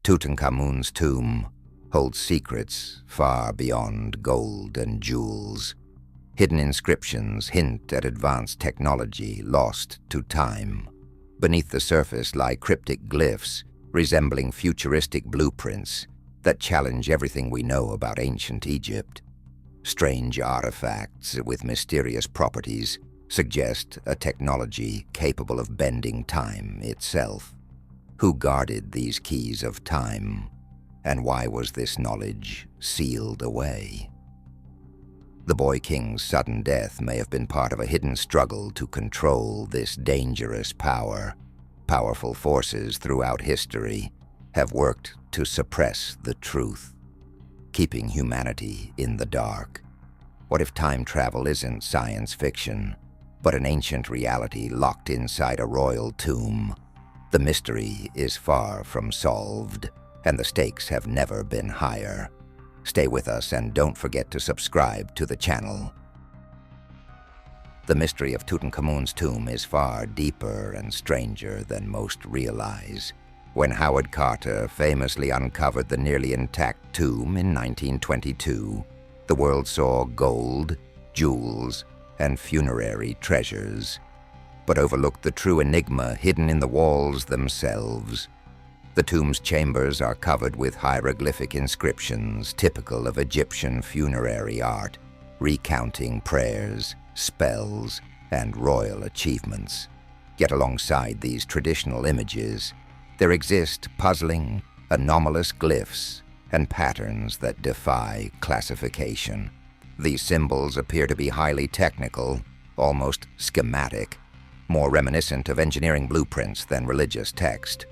Tutankhamun's tomb holds secrets far beyond gold and jewels. Hidden inscriptions hint at advanced technology lost to time. Beneath the surface lie cryptic glyphs resembling futuristic blueprints that challenge everything we know about ancient Egypt. Strange artifacts with mysterious properties suggest a technology capable of bending time itself. Who guarded these keys of time, and why was this knowledge sealed away? The boy king's sudden death may have been part of a hidden struggle to control this dangerous power. Powerful forces throughout history have worked to suppress the truth, keeping humanity in the dark. What if time travel isn't science fiction, but an ancient reality locked inside a royal tomb? The mystery is far from solved, and the stakes have never been higher. Stay with us and don't forget to subscribe to the channel. The mystery of Tutankhamun's tomb is far deeper and stranger than most realize. When Howard Carter famously uncovered the nearly intact tomb in 1922, the world saw gold, jewels, and funerary treasures, but overlooked the true enigma hidden in the walls themselves. The tomb's chambers are covered with hieroglyphic inscriptions typical of Egyptian funerary art, recounting prayers, spells, and royal achievements. Yet alongside these traditional images, there exist puzzling, anomalous glyphs and patterns that defy classification. These symbols appear to be highly technical, almost schematic, more reminiscent of engineering blueprints than religious text.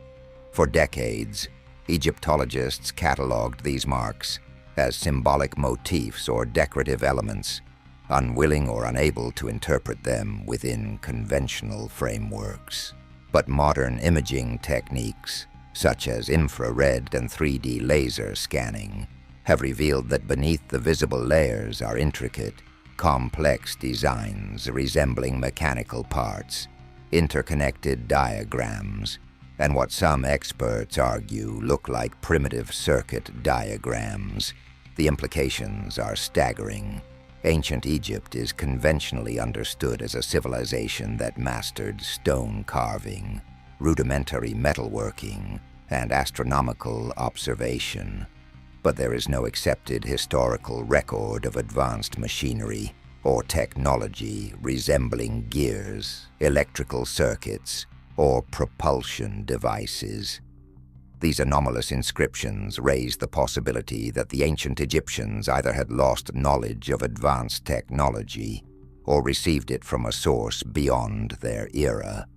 For decades, Egyptologists cataloged these marks as symbolic motifs or decorative elements, unwilling or unable to interpret them within conventional frameworks. But modern imaging techniques, such as infrared and 3D laser scanning, have revealed that beneath the visible layers are intricate, complex designs resembling mechanical parts, interconnected diagrams, and what some experts argue look like primitive circuit diagrams. The implications are staggering. Ancient Egypt is conventionally understood as a civilization that mastered stone carving, rudimentary metalworking, and astronomical observation. But there is no accepted historical record of advanced machinery or technology resembling gears, electrical circuits, or propulsion devices. These anomalous inscriptions raise the possibility that the ancient Egyptians either had lost knowledge of advanced technology or received it from a source beyond their era.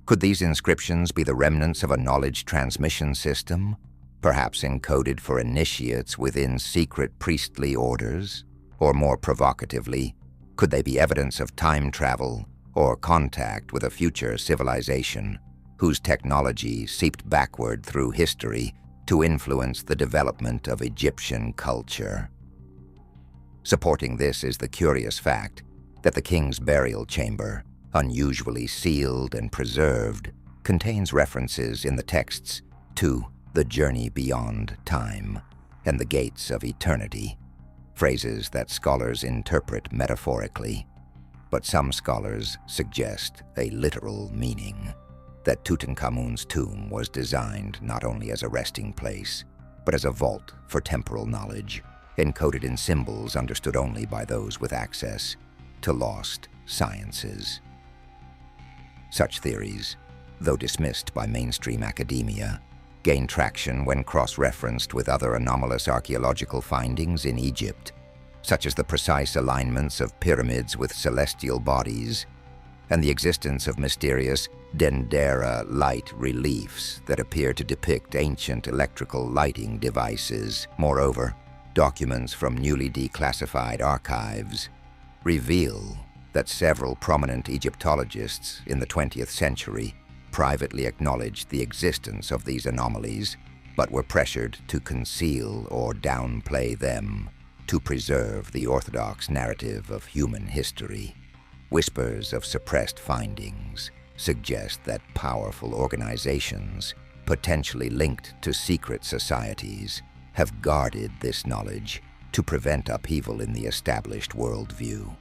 Could these inscriptions be the remnants of a knowledge transmission system, perhaps encoded for initiates within secret priestly orders? Or more provocatively, could they be evidence of time travel or contact with a future civilization whose technology seeped backward through history to influence the development of Egyptian culture? Supporting this is the curious fact that the king's burial chamber, unusually sealed and preserved, contains references in the texts to the journey beyond time and the gates of eternity, phrases that scholars interpret metaphorically, but some scholars suggest a literal meaning, that Tutankhamun's tomb was designed not only as a resting place, but as a vault for temporal knowledge, encoded in symbols understood only by those with access to lost sciences. Such theories, though dismissed by mainstream academia, gain traction when cross-referenced with other anomalous archaeological findings in Egypt, such as the precise alignments of pyramids with celestial bodies, and the existence of mysterious dendera light reliefs that appear to depict ancient electrical lighting devices. Moreover, documents from newly declassified archives reveal that several prominent Egyptologists in the 20th century privately acknowledged the existence of these anomalies, but were pressured to conceal or downplay them to preserve the orthodox narrative of human history. Whispers of suppressed findings suggest that powerful organizations potentially linked to secret societies, have guarded this knowledge to prevent upheaval in the established worldview.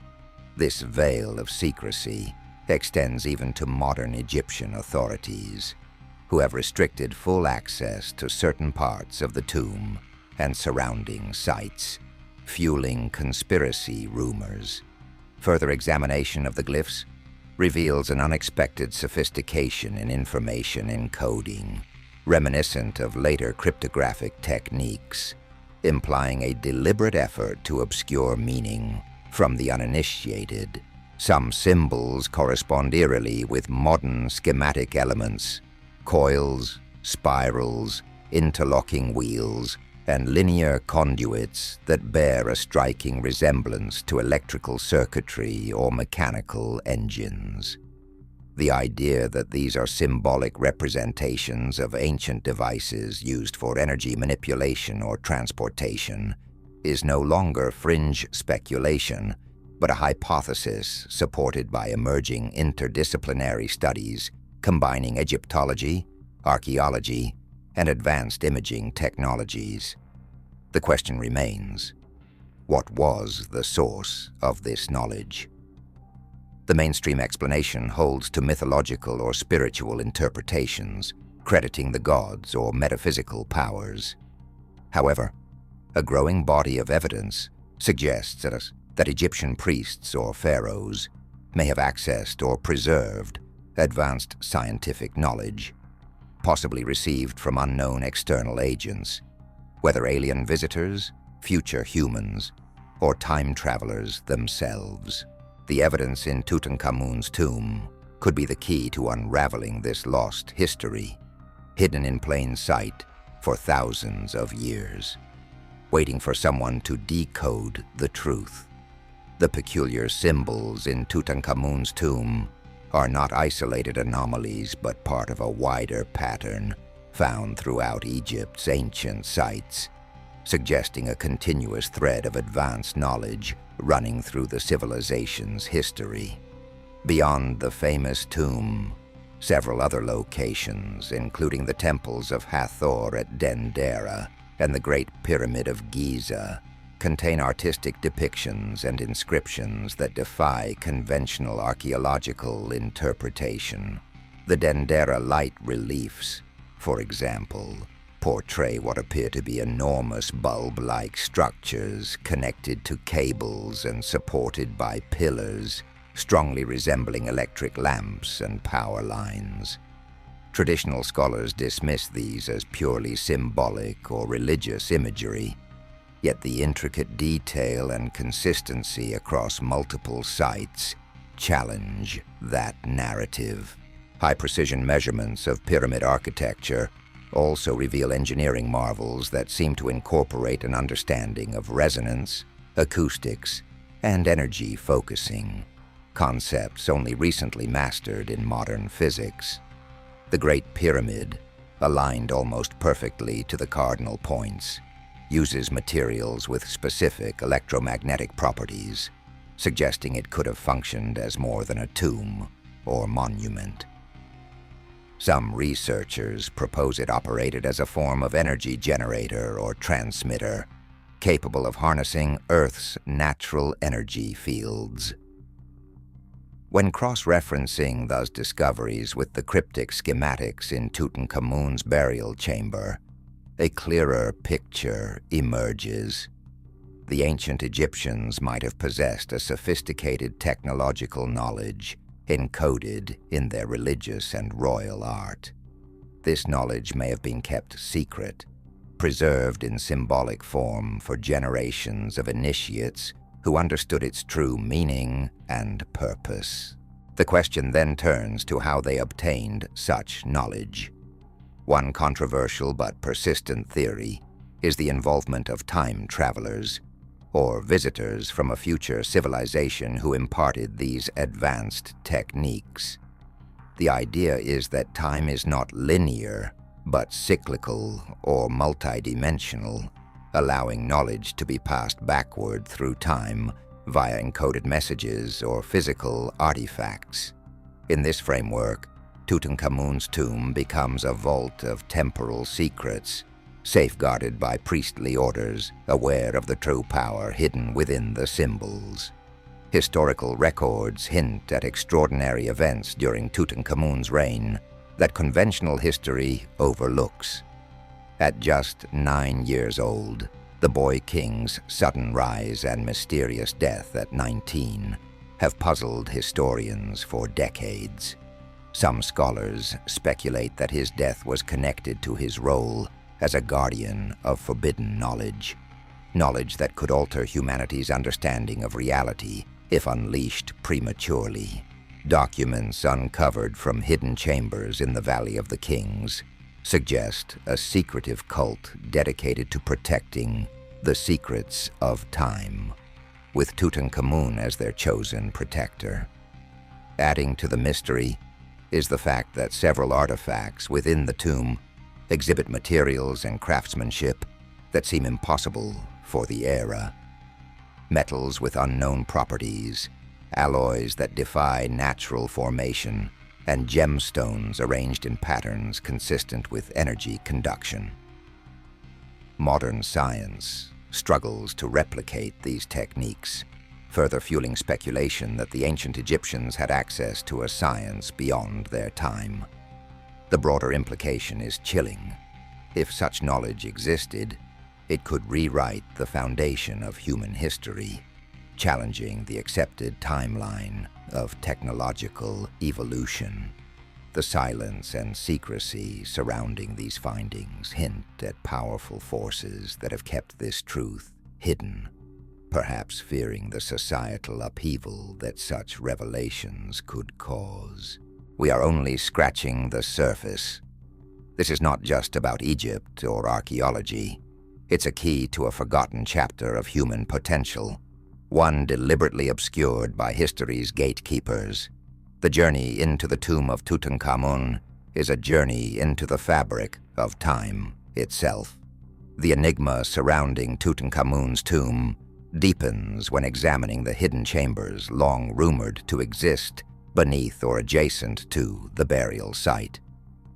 This veil of secrecy extends even to modern Egyptian authorities, who have restricted full access to certain parts of the tomb and surrounding sites, fueling conspiracy rumors. Further examination of the glyphs reveals an unexpected sophistication in information encoding, reminiscent of later cryptographic techniques, implying a deliberate effort to obscure meaning from the uninitiated. Some symbols correspond eerily with modern schematic elements: coils, spirals, interlocking wheels, and linear conduits that bear a striking resemblance to electrical circuitry or mechanical engines. The idea that these are symbolic representations of ancient devices used for energy manipulation or transportation is no longer fringe speculation, but a hypothesis supported by emerging interdisciplinary studies combining Egyptology, archaeology, and advanced imaging technologies. The question remains: what was the source of this knowledge? The mainstream explanation holds to mythological or spiritual interpretations, crediting the gods or metaphysical powers. However, a growing body of evidence suggests that Egyptian priests or pharaohs may have accessed or preserved advanced scientific knowledge, possibly received from unknown external agents, whether alien visitors, future humans, or time travelers themselves. The evidence in Tutankhamun's tomb could be the key to unraveling this lost history, hidden in plain sight for thousands of years, waiting for someone to decode the truth. The peculiar symbols in Tutankhamun's tomb are not isolated anomalies, but part of a wider pattern found throughout Egypt's ancient sites, suggesting a continuous thread of advanced knowledge running through the civilization's history. Beyond the famous tomb, several other locations, including the temples of Hathor at Dendera and the Great Pyramid of Giza, contain artistic depictions and inscriptions that defy conventional archaeological interpretation. The Dendera light reliefs, for example, portray what appear to be enormous bulb-like structures connected to cables and supported by pillars, strongly resembling electric lamps and power lines. Traditional scholars dismiss these as purely symbolic or religious imagery, yet the intricate detail and consistency across multiple sites challenge that narrative. High-precision measurements of pyramid architecture also reveal engineering marvels that seem to incorporate an understanding of resonance, acoustics, and energy focusing, concepts only recently mastered in modern physics. The Great Pyramid, aligned almost perfectly to the cardinal points, uses materials with specific electromagnetic properties, suggesting it could have functioned as more than a tomb or monument. Some researchers propose it operated as a form of energy generator or transmitter, capable of harnessing Earth's natural energy fields. When cross-referencing those discoveries with the cryptic schematics in Tutankhamun's burial chamber, a clearer picture emerges. The ancient Egyptians might have possessed a sophisticated technological knowledge encoded in their religious and royal art. This knowledge may have been kept secret, preserved in symbolic form for generations of initiates who understood its true meaning and purpose. The question then turns to how they obtained such knowledge. One controversial but persistent theory is the involvement of time travelers, or visitors from a future civilization who imparted these advanced techniques. The idea is that time is not linear, but cyclical or multidimensional, allowing knowledge to be passed backward through time via encoded messages or physical artifacts. In this framework, Tutankhamun's tomb becomes a vault of temporal secrets, safeguarded by priestly orders, aware of the true power hidden within the symbols. Historical records hint at extraordinary events during Tutankhamun's reign that conventional history overlooks. At just 9 years old, the boy king's sudden rise and mysterious death at 19 have puzzled historians for decades. Some scholars speculate that his death was connected to his role as a guardian of forbidden knowledge that could alter humanity's understanding of reality if unleashed prematurely. Documents uncovered from hidden chambers in the Valley of the Kings suggest a secretive cult dedicated to protecting the secrets of time, with Tutankhamun as their chosen protector. Adding to the mystery is the fact that several artifacts within the tomb exhibit materials and craftsmanship that seem impossible for the era. Metals with unknown properties, alloys that defy natural formation, and gemstones arranged in patterns consistent with energy conduction. Modern science struggles to replicate these techniques, further fueling speculation that the ancient Egyptians had access to a science beyond their time. The broader implication is chilling. If such knowledge existed, it could rewrite the foundation of human history, challenging the accepted timeline of technological evolution. The silence and secrecy surrounding these findings hint at powerful forces that have kept this truth hidden, perhaps fearing the societal upheaval that such revelations could cause. We are only scratching the surface. This is not just about Egypt or archaeology. It's a key to a forgotten chapter of human potential, one deliberately obscured by history's gatekeepers. The journey into the tomb of Tutankhamun is a journey into the fabric of time itself. The enigma surrounding Tutankhamun's tomb deepens when examining the hidden chambers long rumored to exist beneath or adjacent to the burial site.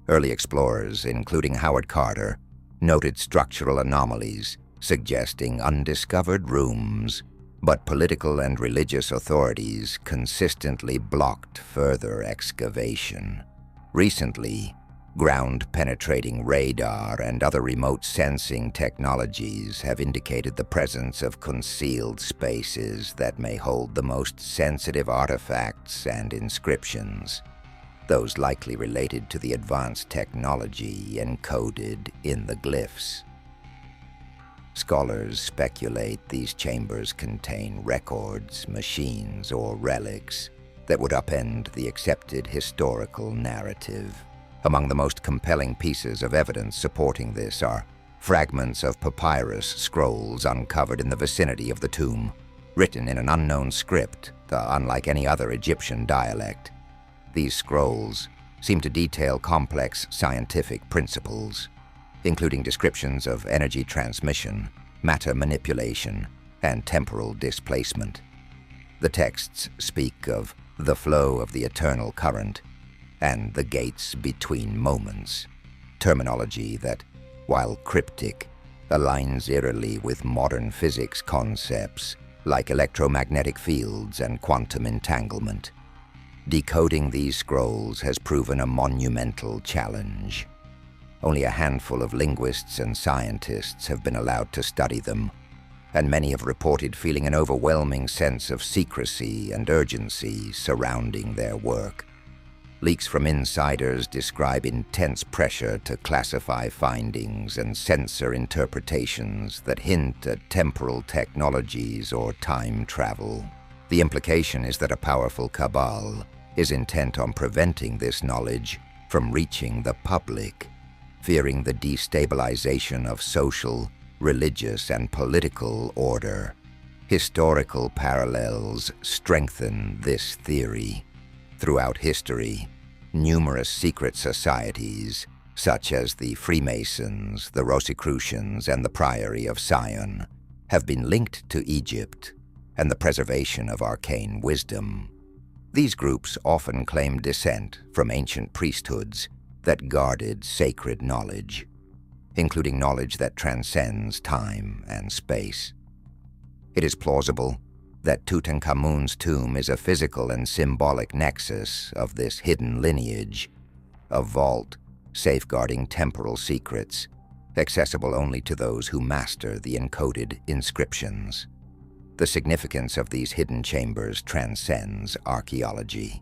Early explorers, including Howard Carter, noted structural anomalies suggesting undiscovered rooms, but political and religious authorities consistently blocked further excavation. Recently, ground-penetrating radar and other remote sensing technologies have indicated the presence of concealed spaces that may hold the most sensitive artifacts and inscriptions, those likely related to the advanced technology encoded in the glyphs. Scholars speculate these chambers contain records, machines, or relics that would upend the accepted historical narrative. Among the most compelling pieces of evidence supporting this are fragments of papyrus scrolls uncovered in the vicinity of the tomb, written in an unknown script, unlike any other Egyptian dialect. These scrolls seem to detail complex scientific principles, including descriptions of energy transmission, matter manipulation, and temporal displacement. The texts speak of the flow of the eternal current and the gates between moments, terminology that, while cryptic, aligns eerily with modern physics concepts like electromagnetic fields and quantum entanglement. Decoding these scrolls has proven a monumental challenge. Only a handful of linguists and scientists have been allowed to study them, and many have reported feeling an overwhelming sense of secrecy and urgency surrounding their work. Leaks from insiders describe intense pressure to classify findings and censor interpretations that hint at temporal technologies or time travel. The implication is that a powerful cabal is intent on preventing this knowledge from reaching the public, fearing the destabilization of social, religious, and political order. Historical parallels strengthen this theory. Throughout history, numerous secret societies, such as the Freemasons, the Rosicrucians, and the Priory of Sion, have been linked to Egypt and the preservation of arcane wisdom. These groups often claimed descent from ancient priesthoods that guarded sacred knowledge, including knowledge that transcends time and space. It is plausible that Tutankhamun's tomb is a physical and symbolic nexus of this hidden lineage, a vault safeguarding temporal secrets, accessible only to those who master the encoded inscriptions. The significance of these hidden chambers transcends archaeology.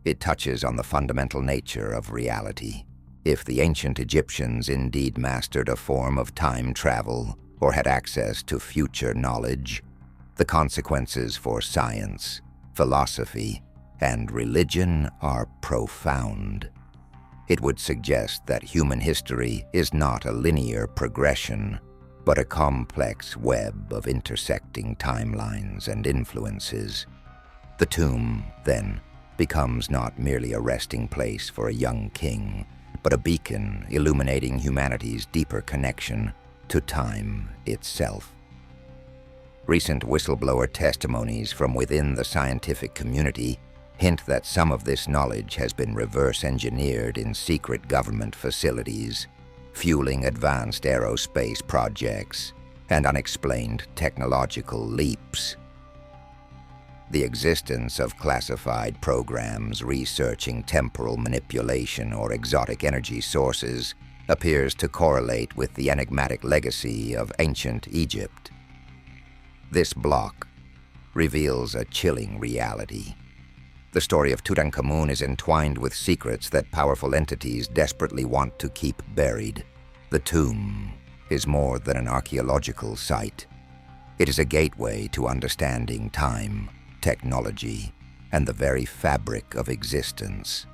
It touches on the fundamental nature of reality. If the ancient Egyptians indeed mastered a form of time travel or had access to future knowledge, the consequences for science, philosophy, and religion are profound. It would suggest that human history is not a linear progression, but a complex web of intersecting timelines and influences. The tomb, then, becomes not merely a resting place for a young king, but a beacon illuminating humanity's deeper connection to time itself. Recent whistleblower testimonies from within the scientific community hint that some of this knowledge has been reverse-engineered in secret government facilities, fueling advanced aerospace projects and unexplained technological leaps. The existence of classified programs researching temporal manipulation or exotic energy sources appears to correlate with the enigmatic legacy of ancient Egypt. This block reveals a chilling reality. The story of Tutankhamun is entwined with secrets that powerful entities desperately want to keep buried. The tomb is more than an archaeological site. It is a gateway to understanding time, technology, and the very fabric of existence,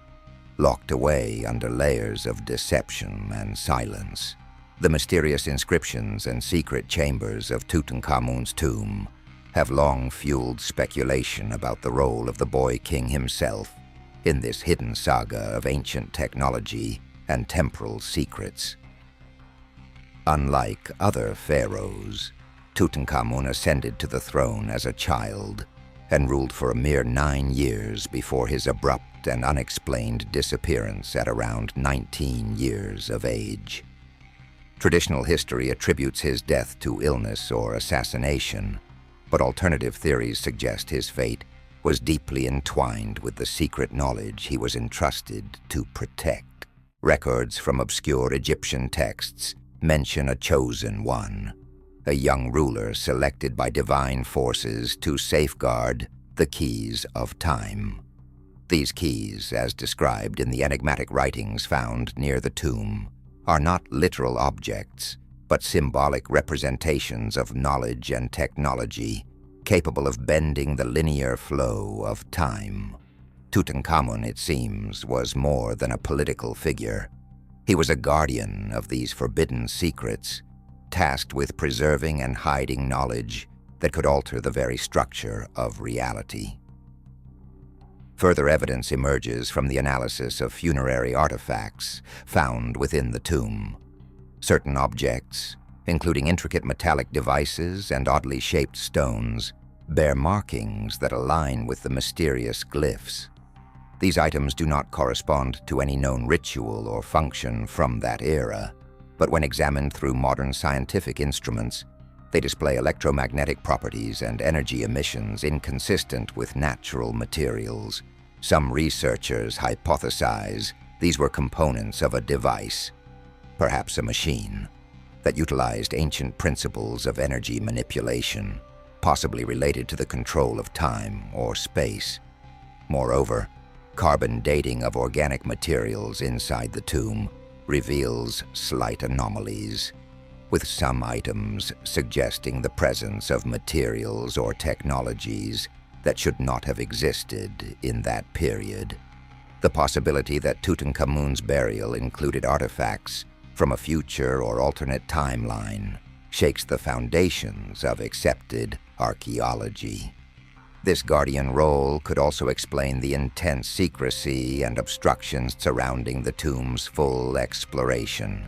locked away under layers of deception and silence. The mysterious inscriptions and secret chambers of Tutankhamun's tomb have long fueled speculation about the role of the boy king himself in this hidden saga of ancient technology and temporal secrets. Unlike other pharaohs, Tutankhamun ascended to the throne as a child and ruled for a mere 9 years before his abrupt and unexplained disappearance at around 19 years of age. Traditional history attributes his death to illness or assassination, but alternative theories suggest his fate was deeply entwined with the secret knowledge he was entrusted to protect. Records from obscure Egyptian texts mention a chosen one, a young ruler selected by divine forces to safeguard the keys of time. These keys, as described in the enigmatic writings found near the tomb, are not literal objects, but symbolic representations of knowledge and technology capable of bending the linear flow of time. Tutankhamun, it seems, was more than a political figure. He was a guardian of these forbidden secrets, tasked with preserving and hiding knowledge that could alter the very structure of reality. Further evidence emerges from the analysis of funerary artifacts found within the tomb. Certain objects, including intricate metallic devices and oddly shaped stones, bear markings that align with the mysterious glyphs. These items do not correspond to any known ritual or function from that era, but when examined through modern scientific instruments, they display electromagnetic properties and energy emissions inconsistent with natural materials. Some researchers hypothesize these were components of a device, perhaps a machine, that utilized ancient principles of energy manipulation, possibly related to the control of time or space. Moreover, carbon dating of organic materials inside the tomb reveals slight anomalies, with some items suggesting the presence of materials or technologies that should not have existed in that period. The possibility that Tutankhamun's burial included artifacts from a future or alternate timeline shakes the foundations of accepted archaeology. This guardian role could also explain the intense secrecy and obstructions surrounding the tomb's full exploration.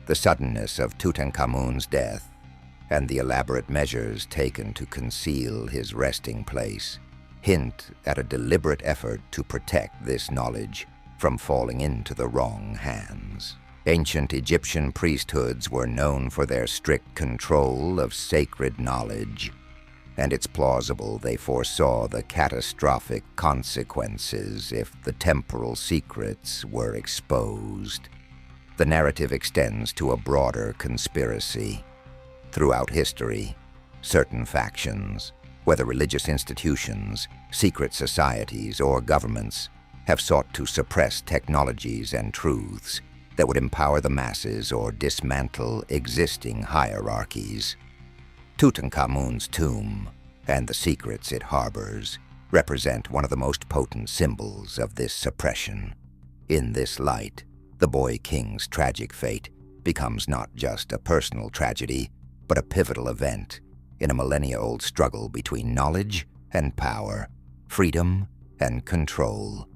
The suddenness of Tutankhamun's death and the elaborate measures taken to conceal his resting place hint at a deliberate effort to protect this knowledge from falling into the wrong hands. Ancient Egyptian priesthoods were known for their strict control of sacred knowledge, and it's plausible they foresaw the catastrophic consequences if the temporal secrets were exposed. The narrative extends to a broader conspiracy. Throughout history, certain factions, whether religious institutions, secret societies, or governments, have sought to suppress technologies and truths that would empower the masses or dismantle existing hierarchies. Tutankhamun's tomb and the secrets it harbors represent one of the most potent symbols of this suppression. In this light, the boy king's tragic fate becomes not just a personal tragedy, but a pivotal event in a millennia-old struggle between knowledge and power, freedom and control.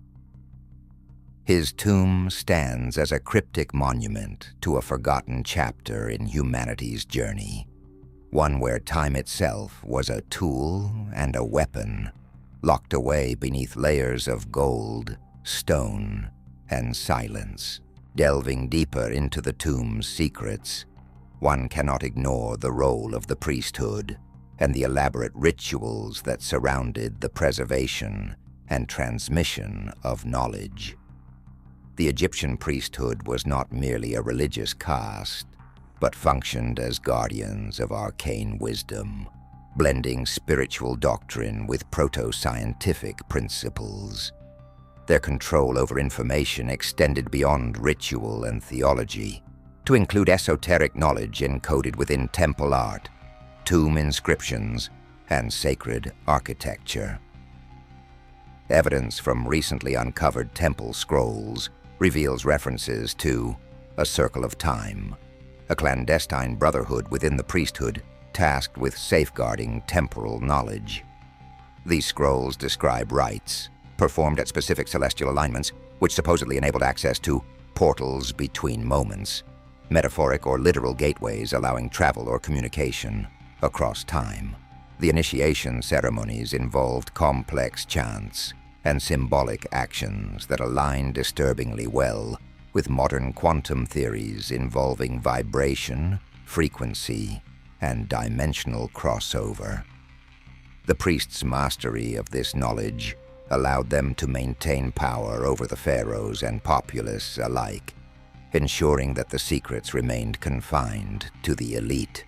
His tomb stands as a cryptic monument to a forgotten chapter in humanity's journey, one where time itself was a tool and a weapon, locked away beneath layers of gold, stone, and silence. Delving deeper into the tomb's secrets, one cannot ignore the role of the priesthood and the elaborate rituals that surrounded the preservation and transmission of knowledge. The Egyptian priesthood was not merely a religious caste, but functioned as guardians of arcane wisdom, blending spiritual doctrine with proto-scientific principles. Their control over information extended beyond ritual and theology, to include esoteric knowledge encoded within temple art, tomb inscriptions, and sacred architecture. Evidence from recently uncovered temple scrolls reveals references to a circle of time, a clandestine brotherhood within the priesthood tasked with safeguarding temporal knowledge. These scrolls describe rites performed at specific celestial alignments, which supposedly enabled access to portals between moments, metaphoric or literal gateways allowing travel or communication across time. The initiation ceremonies involved complex chants and symbolic actions that align disturbingly well with modern quantum theories involving vibration, frequency, and dimensional crossover. The priests' mastery of this knowledge allowed them to maintain power over the pharaohs and populace alike, ensuring that the secrets remained confined to the elite.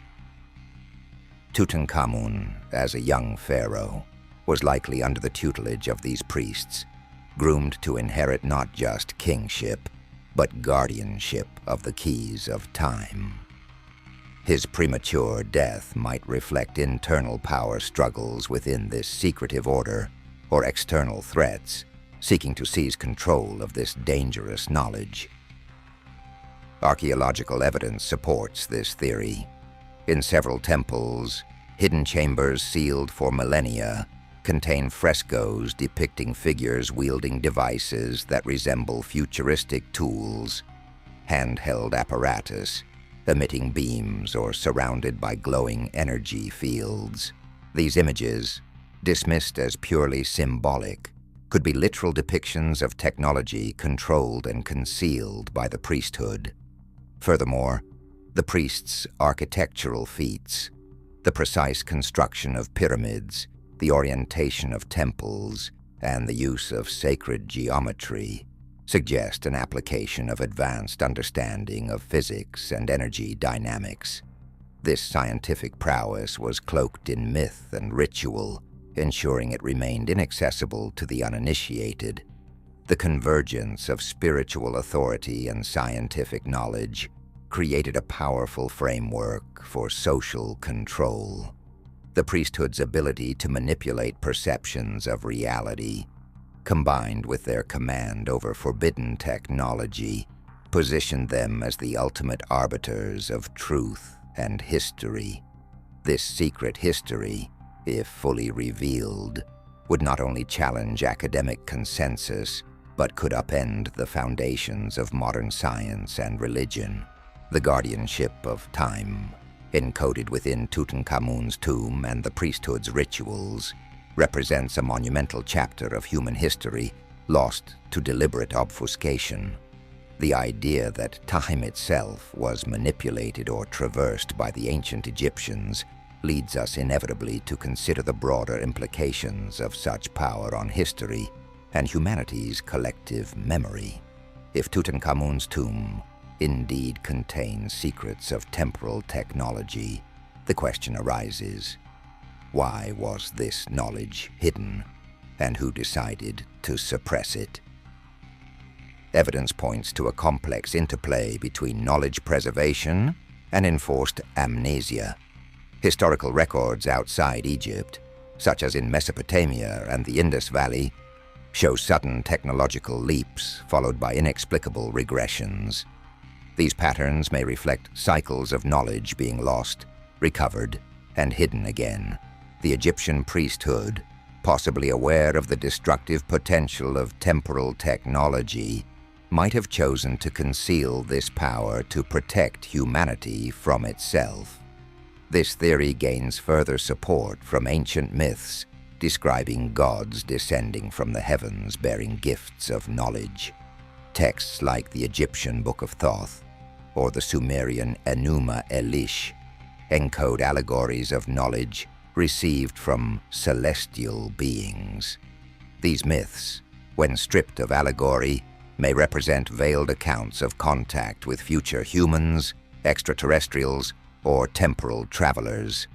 Tutankhamun, as a young pharaoh, was likely under the tutelage of these priests, groomed to inherit not just kingship, but guardianship of the keys of time. His premature death might reflect internal power struggles within this secretive order, or external threats seeking to seize control of this dangerous knowledge. Archaeological evidence supports this theory. In several temples, hidden chambers sealed for millennia contain frescoes depicting figures wielding devices that resemble futuristic tools, handheld apparatus, emitting beams or surrounded by glowing energy fields. These images, dismissed as purely symbolic, could be literal depictions of technology controlled and concealed by the priesthood. Furthermore, the priests' architectural feats, the precise construction of pyramids, the orientation of temples, and the use of sacred geometry suggest an application of advanced understanding of physics and energy dynamics. This scientific prowess was cloaked in myth and ritual, ensuring it remained inaccessible to the uninitiated. The convergence of spiritual authority and scientific knowledge created a powerful framework for social control. The priesthood's ability to manipulate perceptions of reality, combined with their command over forbidden technology, positioned them as the ultimate arbiters of truth and history. This secret history, if fully revealed, would not only challenge academic consensus, but could upend the foundations of modern science and religion. The guardianship of time, encoded within Tutankhamun's tomb and the priesthood's rituals, represents a monumental chapter of human history lost to deliberate obfuscation. The idea that time itself was manipulated or traversed by the ancient Egyptians leads us inevitably to consider the broader implications of such power on history and humanity's collective memory. If Tutankhamun's tomb indeed contains secrets of temporal technology, the question arises, why was this knowledge hidden, and who decided to suppress it? Evidence points to a complex interplay between knowledge preservation and enforced amnesia. Historical records outside Egypt, such as in Mesopotamia and the Indus Valley, show sudden technological leaps followed by inexplicable regressions. These patterns may reflect cycles of knowledge being lost, recovered, and hidden again. The Egyptian priesthood, possibly aware of the destructive potential of temporal technology, might have chosen to conceal this power to protect humanity from itself. This theory gains further support from ancient myths describing gods descending from the heavens bearing gifts of knowledge. Texts like the Egyptian Book of Thoth or the Sumerian Enuma Elish encode allegories of knowledge received from celestial beings. These myths, when stripped of allegory, may represent veiled accounts of contact with future humans, extraterrestrials, or temporal travelers.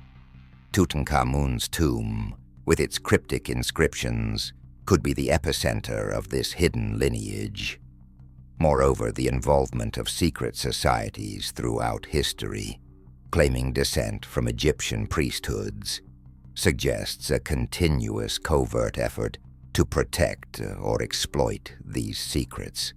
Tutankhamun's tomb, with its cryptic inscriptions, could be the epicenter of this hidden lineage. Moreover, the involvement of secret societies throughout history, claiming descent from Egyptian priesthoods, suggests a continuous covert effort to protect or exploit these secrets.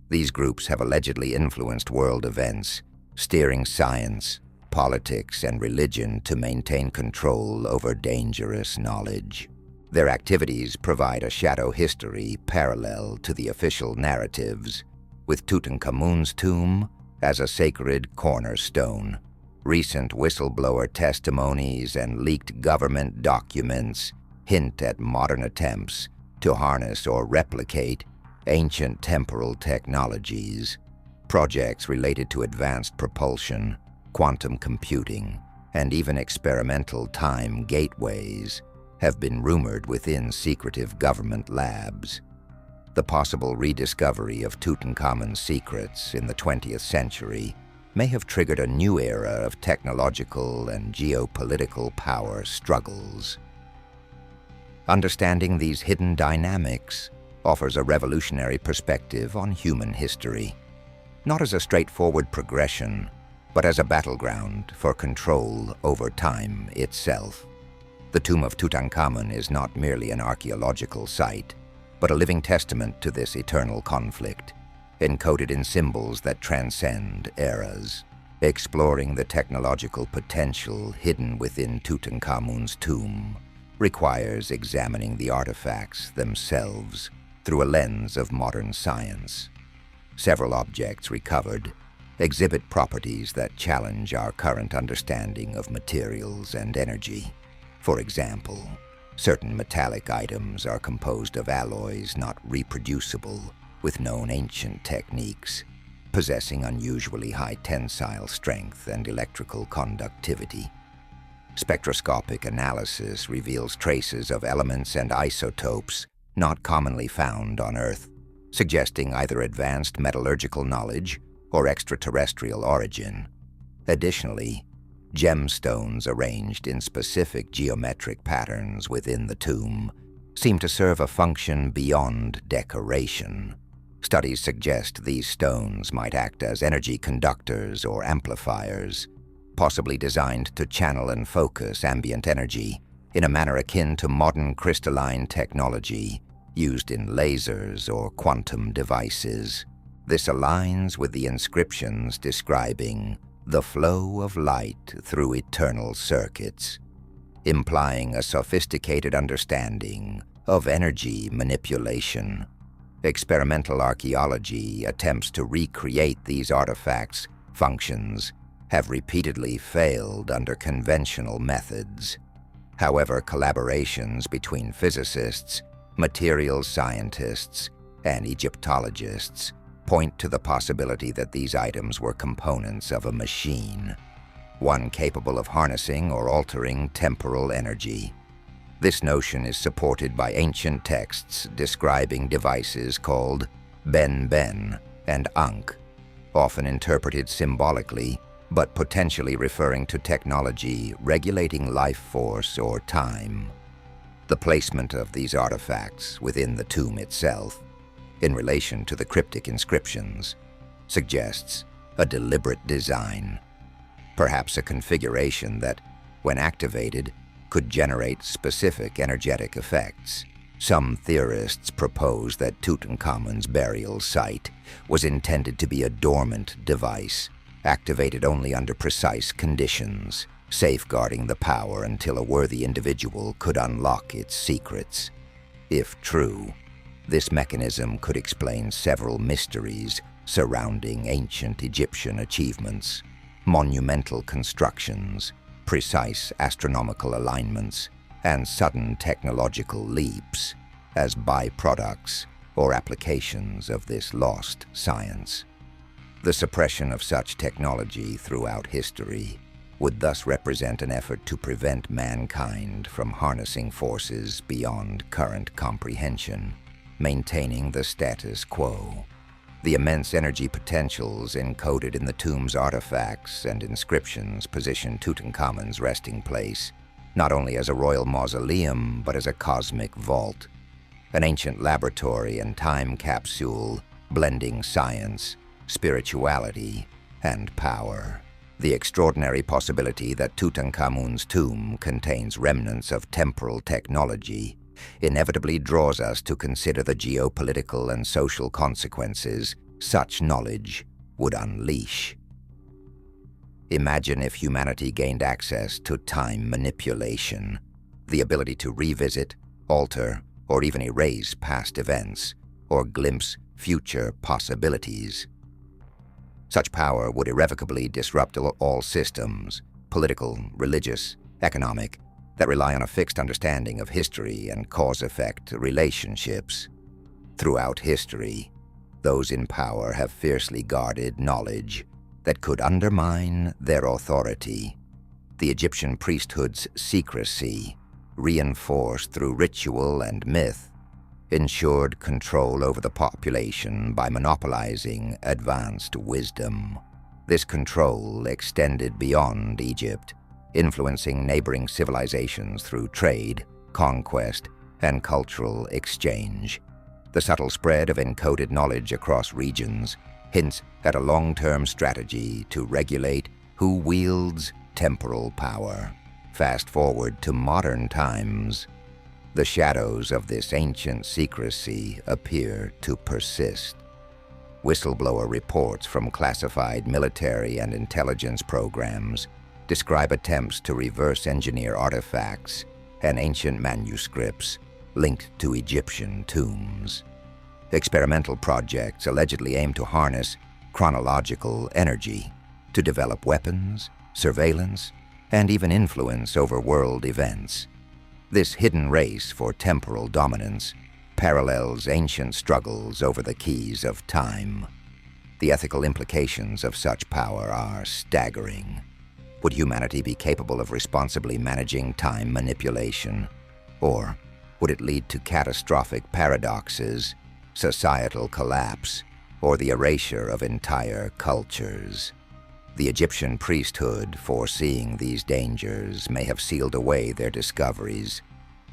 These groups have allegedly influenced world events, steering science, politics, and religion to maintain control over dangerous knowledge. Their activities provide a shadow history parallel to the official narratives, with Tutankhamun's tomb as a sacred cornerstone. Recent whistleblower testimonies and leaked government documents hint at modern attempts to harness or replicate ancient temporal technologies. Projects related to advanced propulsion, quantum computing, and even experimental time gateways have been rumored within secretive government labs. The possible rediscovery of Tutankhamun's secrets in the 20th century may have triggered a new era of technological and geopolitical power struggles. Understanding these hidden dynamics offers a revolutionary perspective on human history, not as a straightforward progression, but as a battleground for control over time itself. The tomb of Tutankhamun is not merely an archaeological site, but a living testament to this eternal conflict, encoded in symbols that transcend eras. Exploring the technological potential hidden within Tutankhamun's tomb requires examining the artifacts themselves through a lens of modern science. Several objects recovered exhibit properties that challenge our current understanding of materials and energy. For example, certain metallic items are composed of alloys not reproducible with known ancient techniques, possessing unusually high tensile strength and electrical conductivity. Spectroscopic analysis reveals traces of elements and isotopes not commonly found on Earth, suggesting either advanced metallurgical knowledge or extraterrestrial origin. Additionally, gemstones arranged in specific geometric patterns within the tomb seem to serve a function beyond decoration. Studies suggest these stones might act as energy conductors or amplifiers, possibly designed to channel and focus ambient energy in a manner akin to modern crystalline technology used in lasers or quantum devices. This aligns with the inscriptions describing the flow of light through eternal circuits, implying a sophisticated understanding of energy manipulation. Experimental archaeology attempts to recreate these artifacts' functions have repeatedly failed under conventional methods. However, collaborations between physicists, materials scientists, and Egyptologists point to the possibility that these items were components of a machine, one capable of harnessing or altering temporal energy. This notion is supported by ancient texts describing devices called ben and ankh, often interpreted symbolically, but potentially referring to technology regulating life force or time. The placement of these artifacts within the tomb itself, in relation to the cryptic inscriptions, suggests a deliberate design, perhaps a configuration that, when activated, could generate specific energetic effects. Some theorists propose that Tutankhamun's burial site was intended to be a dormant device, activated only under precise conditions, safeguarding the power until a worthy individual could unlock its secrets. If true, this mechanism could explain several mysteries surrounding ancient Egyptian achievements, monumental constructions, precise astronomical alignments, and sudden technological leaps as byproducts or applications of this lost science. The suppression of such technology throughout history would thus represent an effort to prevent mankind from harnessing forces beyond current comprehension, maintaining the status quo. The immense energy potentials encoded in the tomb's artifacts and inscriptions position Tutankhamun's resting place not only as a royal mausoleum, but as a cosmic vault, an ancient laboratory and time capsule blending science, spirituality, and power. The extraordinary possibility that Tutankhamun's tomb contains remnants of temporal technology inevitably draws us to consider the geopolitical and social consequences such knowledge would unleash. Imagine if humanity gained access to time manipulation, the ability to revisit, alter, or even erase past events, or glimpse future possibilities. Such power would irrevocably disrupt all systems, political, religious, economic, that rely on a fixed understanding of history and cause-effect relationships. Throughout history, those in power have fiercely guarded knowledge that could undermine their authority. The Egyptian priesthood's secrecy, reinforced through ritual and myth, ensured control over the population by monopolizing advanced wisdom. This control extended beyond Egypt, influencing neighboring civilizations through trade, conquest, and cultural exchange. The subtle spread of encoded knowledge across regions hints at a long-term strategy to regulate who wields temporal power. Fast forward to modern times, the shadows of this ancient secrecy appear to persist. Whistleblower reports from classified military and intelligence programs describe attempts to reverse engineer artifacts and ancient manuscripts linked to Egyptian tombs. Experimental projects allegedly aim to harness chronological energy to develop weapons, surveillance, and even influence over world events. This hidden race for temporal dominance parallels ancient struggles over the keys of time. The ethical implications of such power are staggering. Would humanity be capable of responsibly managing time manipulation? Or would it lead to catastrophic paradoxes, societal collapse, or the erasure of entire cultures? The Egyptian priesthood, foreseeing these dangers, may have sealed away their discoveries,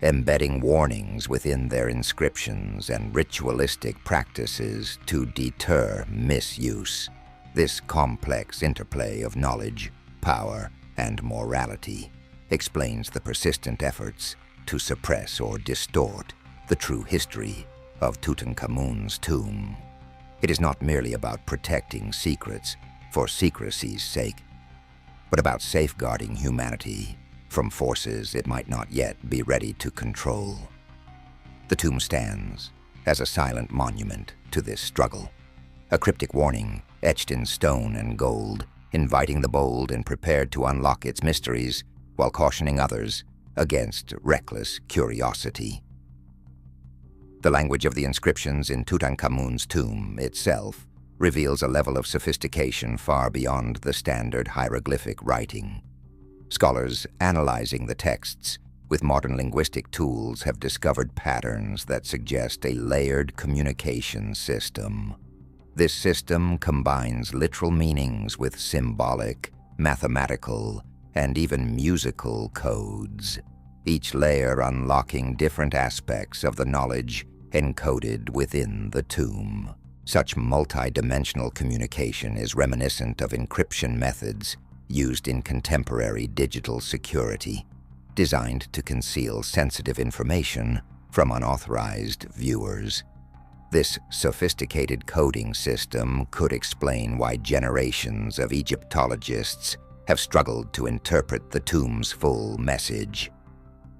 embedding warnings within their inscriptions and ritualistic practices to deter misuse. This complex interplay of knowledge, power, and morality explains the persistent efforts to suppress or distort the true history of Tutankhamun's tomb. It is not merely about protecting secrets for secrecy's sake, but about safeguarding humanity from forces it might not yet be ready to control. The tomb stands as a silent monument to this struggle, a cryptic warning etched in stone and gold, inviting the bold and prepared to unlock its mysteries while cautioning others against reckless curiosity. The language of the inscriptions in Tutankhamun's tomb itself reveals a level of sophistication far beyond the standard hieroglyphic writing. Scholars analyzing the texts with modern linguistic tools have discovered patterns that suggest a layered communication system. This system combines literal meanings with symbolic, mathematical, and even musical codes, each layer unlocking different aspects of the knowledge encoded within the tomb. Such multi-dimensional communication is reminiscent of encryption methods used in contemporary digital security, designed to conceal sensitive information from unauthorized viewers. This sophisticated coding system could explain why generations of Egyptologists have struggled to interpret the tomb's full message.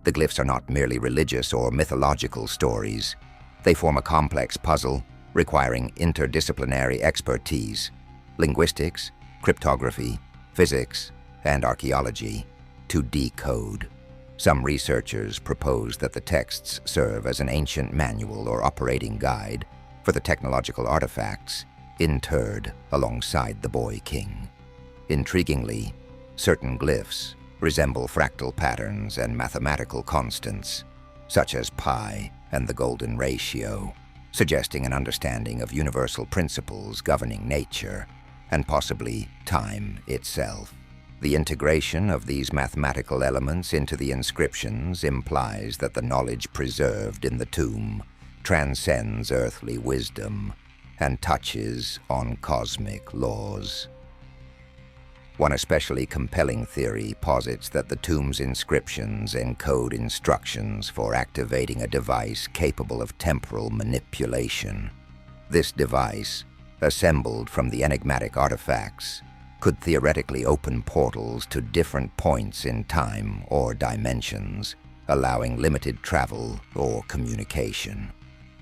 The glyphs are not merely religious or mythological stories. They form a complex puzzle requiring interdisciplinary expertise, linguistics, cryptography, physics, and archaeology, to decode. Some researchers propose that the texts serve as an ancient manual or operating guide for the technological artifacts interred alongside the Boy King. Intriguingly, certain glyphs resemble fractal patterns and mathematical constants, such as pi and the golden ratio, suggesting an understanding of universal principles governing nature and possibly time itself. The integration of these mathematical elements into the inscriptions implies that the knowledge preserved in the tomb transcends earthly wisdom and touches on cosmic laws. One especially compelling theory posits that the tomb's inscriptions encode instructions for activating a device capable of temporal manipulation. This device, assembled from the enigmatic artifacts, could theoretically open portals to different points in time or dimensions, allowing limited travel or communication.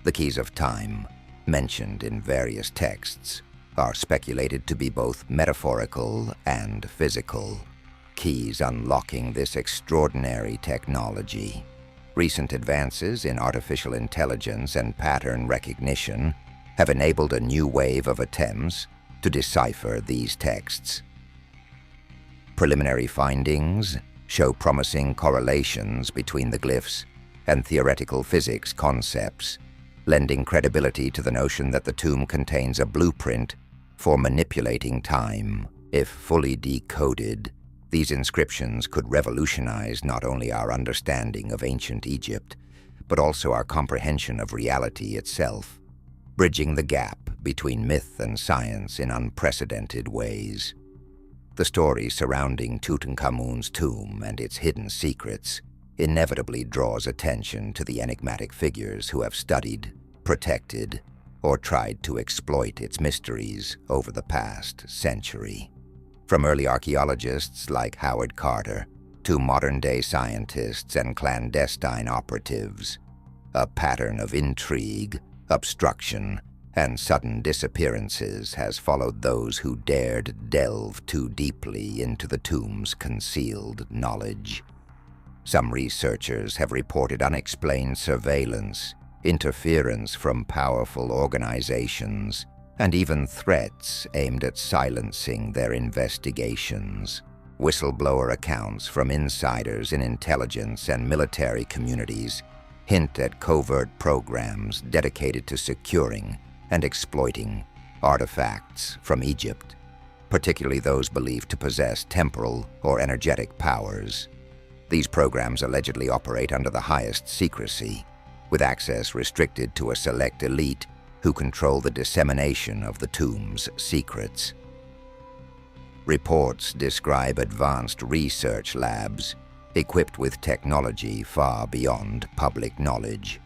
The keys of time, mentioned in various texts, are speculated to be both metaphorical and physical, keys unlocking this extraordinary technology. Recent advances in artificial intelligence and pattern recognition have enabled a new wave of attempts to decipher these texts. Preliminary findings show promising correlations between the glyphs and theoretical physics concepts, lending credibility to the notion that the tomb contains a blueprint for manipulating time. If fully decoded, these inscriptions could revolutionize not only our understanding of ancient Egypt, but also our comprehension of reality itself, bridging the gap between myth and science in unprecedented ways. The story surrounding Tutankhamun's tomb and its hidden secrets inevitably draws attention to the enigmatic figures who have studied, protected, or tried to exploit its mysteries over the past century. From early archaeologists like Howard Carter to modern-day scientists and clandestine operatives, a pattern of intrigue, obstruction, and sudden disappearances has followed those who dared delve too deeply into the tomb's concealed knowledge. Some researchers have reported unexplained surveillance, interference from powerful organizations, and even threats aimed at silencing their investigations. Whistleblower accounts from insiders in intelligence and military communities hint at covert programs dedicated to securing and exploiting artifacts from Egypt, particularly those believed to possess temporal or energetic powers. These programs allegedly operate under the highest secrecy, with access restricted to a select elite who control the dissemination of the tomb's secrets. Reports describe advanced research labs equipped with technology far beyond public knowledge,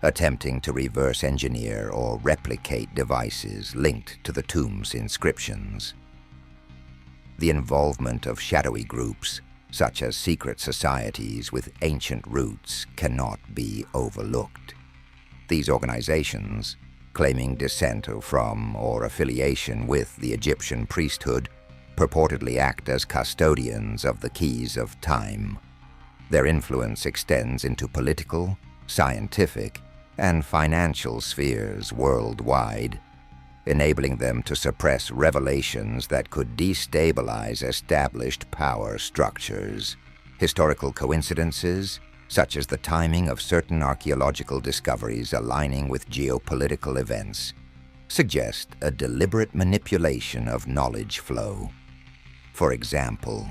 attempting to reverse engineer or replicate devices linked to the tomb's inscriptions. The involvement of shadowy groups, such as secret societies with ancient roots, cannot be overlooked. These organizations, claiming descent from or affiliation with the Egyptian priesthood, purportedly act as custodians of the keys of time. Their influence extends into political, scientific, and financial spheres worldwide, enabling them to suppress revelations that could destabilize established power structures. Historical coincidences, such as the timing of certain archaeological discoveries aligning with geopolitical events, suggest a deliberate manipulation of knowledge flow. For example,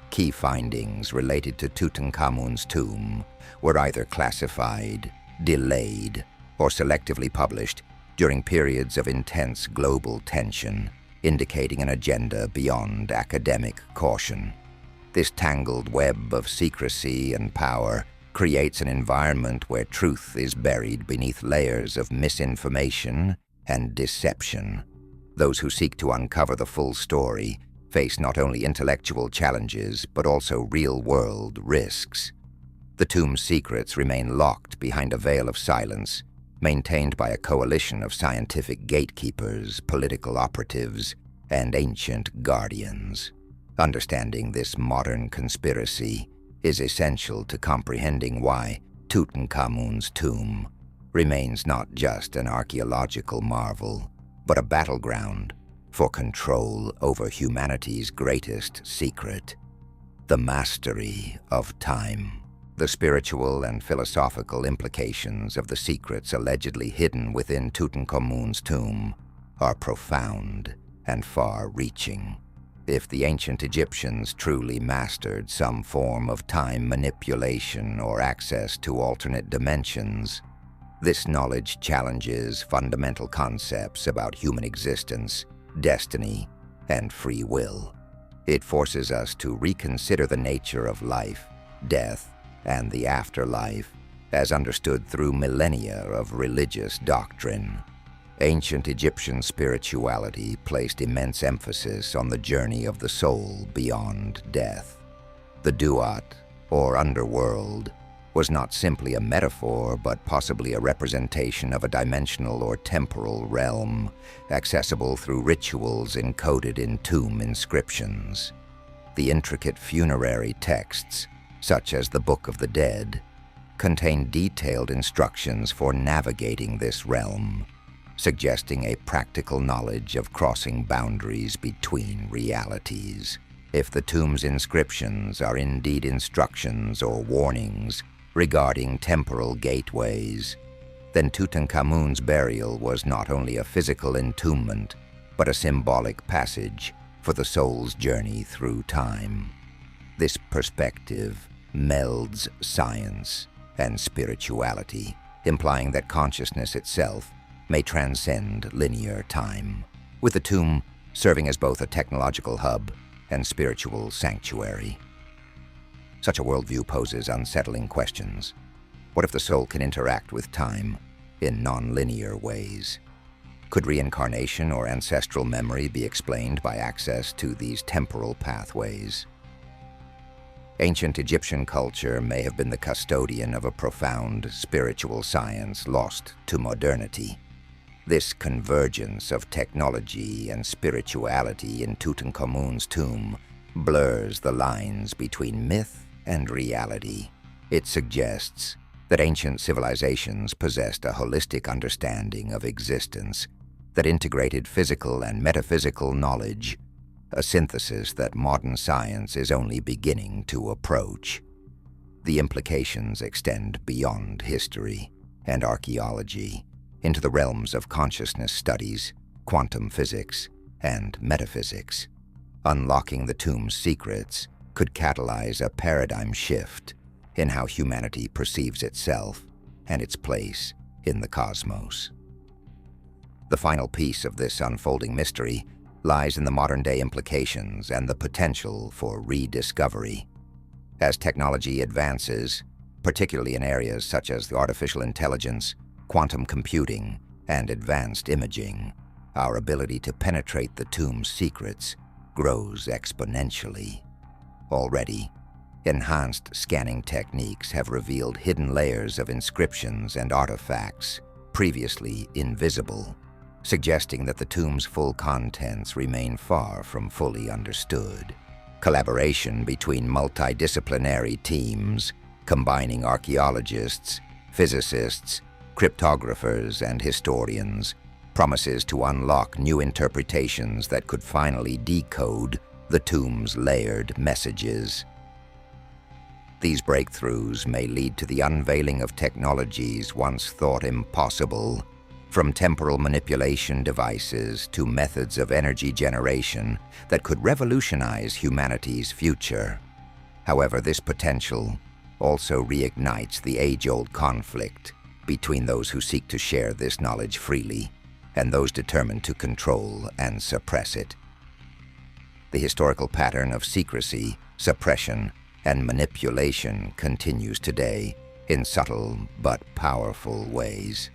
key findings related to Tutankhamun's tomb were either classified, delayed, or selectively published during periods of intense global tension, indicating an agenda beyond academic caution. This tangled web of secrecy and power creates an environment where truth is buried beneath layers of misinformation and deception. Those who seek to uncover the full story face not only intellectual challenges but also real-world risks. The tomb's secrets remain locked behind a veil of silence, maintained by a coalition of scientific gatekeepers, political operatives, and ancient guardians. Understanding this modern conspiracy is essential to comprehending why Tutankhamun's tomb remains not just an archaeological marvel, but a battleground for control over humanity's greatest secret, the mastery of time. The spiritual and philosophical implications of the secrets allegedly hidden within Tutankhamun's tomb are profound and far-reaching. If the ancient Egyptians truly mastered some form of time manipulation or access to alternate dimensions, this knowledge challenges fundamental concepts about human existence, destiny, and free will. It forces us to reconsider the nature of life, death, and the afterlife as understood through millennia of religious doctrine. Ancient Egyptian spirituality placed immense emphasis on the journey of the soul beyond death. The Duat, or underworld, was not simply a metaphor but possibly a representation of a dimensional or temporal realm, accessible through rituals encoded in tomb inscriptions. The intricate funerary texts, such as the Book of the Dead, contain detailed instructions for navigating this realm, suggesting a practical knowledge of crossing boundaries between realities. If the tomb's inscriptions are indeed instructions or warnings regarding temporal gateways, then Tutankhamun's burial was not only a physical entombment, but a symbolic passage for the soul's journey through time. This perspective melds science and spirituality, implying that consciousness itself may transcend linear time, with the tomb serving as both a technological hub and spiritual sanctuary. Such a worldview poses unsettling questions. What if the soul can interact with time in non-linear ways? Could reincarnation or ancestral memory be explained by access to these temporal pathways? Ancient Egyptian culture may have been the custodian of a profound spiritual science lost to modernity. This convergence of technology and spirituality in Tutankhamun's tomb blurs the lines between myth and reality. It suggests that ancient civilizations possessed a holistic understanding of existence that integrated physical and metaphysical knowledge, a synthesis that modern science is only beginning to approach. The implications extend beyond history and archaeology into the realms of consciousness studies, quantum physics, and metaphysics. Unlocking the tomb's secrets could catalyze a paradigm shift in how humanity perceives itself and its place in the cosmos. The final piece of this unfolding mystery lies in the modern-day implications and the potential for rediscovery. As technology advances, particularly in areas such as artificial intelligence, quantum computing, and advanced imaging, our ability to penetrate the tomb's secrets grows exponentially. Already, enhanced scanning techniques have revealed hidden layers of inscriptions and artifacts previously invisible, suggesting that the tomb's full contents remain far from fully understood. Collaboration between multidisciplinary teams, combining archaeologists, physicists, cryptographers, and historians, promises to unlock new interpretations that could finally decode the tomb's layered messages. These breakthroughs may lead to the unveiling of technologies once thought impossible, from temporal manipulation devices to methods of energy generation that could revolutionize humanity's future. However, this potential also reignites the age-old conflict between those who seek to share this knowledge freely and those determined to control and suppress it. The historical pattern of secrecy, suppression, and manipulation continues today in subtle but powerful ways.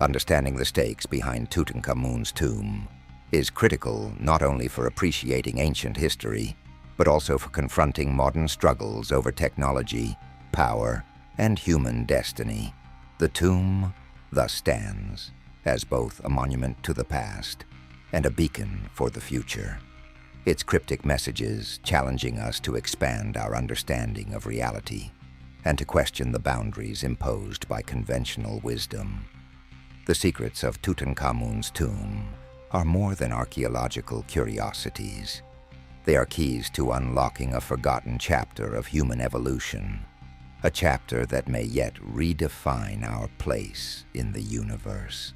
Understanding the stakes behind Tutankhamun's tomb is critical not only for appreciating ancient history, but also for confronting modern struggles over technology, power, and human destiny. The tomb thus stands as both a monument to the past and a beacon for the future, its cryptic messages challenging us to expand our understanding of reality and to question the boundaries imposed by conventional wisdom. The secrets of Tutankhamun's tomb are more than archaeological curiosities. They are keys to unlocking a forgotten chapter of human evolution, a chapter that may yet redefine our place in the universe.